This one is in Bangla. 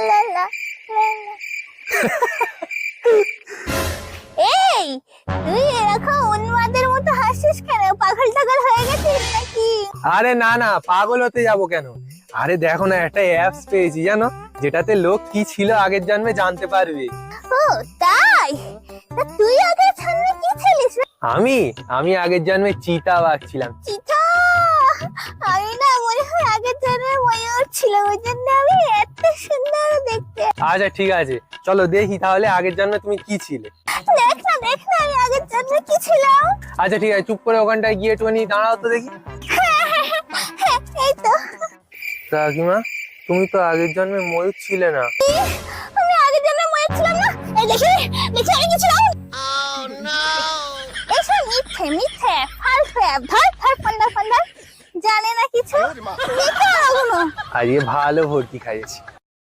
লা লা লা লা। এই তুই এরকম উন্মাদের মতো হাসিস কেন? পাগল টাগল হয়ে গেছিস নাকি? আরে না না, পাগল হতে যাব কেন? আরে দেখো না, একটা অ্যাপস পেয়েছি জানো, যেটাতে লোক কি ছিল আগের জন্মে জানতে পারবে। ও তাই? তা তুই আগে জন্মে কি ছিলিস রে? আমি আমি আগের জন্মে চিতাবাঘ ছিলাম। চিতা, আমি না মনে হয় আগের জন্মে ময়ূর ছিল, ওই জন্য আমি এত সুন্দর দেখতে। আচ্ছা ঠিক আছে, চলো দেখি তাহলে আগের জন্মে তুমি কি ছিলে। দেখ না আমি আগের জন্মে কি ছিলাম। আচ্ছা ঠিক আছে, চুপ করে ওখানটায় গিয়ে একটুখানি দাঁড়াও তো দেখি। এই তো কাকিমা, তুমি তো আগের জন্মে ময়ূর ছিলে না। আমি আগের জন্মে ময়ূর ছিলাম না। এই দেখি আমি কি ছিলাম। এসব মিথ্যে মিথ্যে ফালতু অ্যাপ, ধর ধর ফান্ডা ফান্ডা, জানে না কিছু। মিথ্যে ওগুলো। আজকে ভালো ভর্তি খাইয়েছি।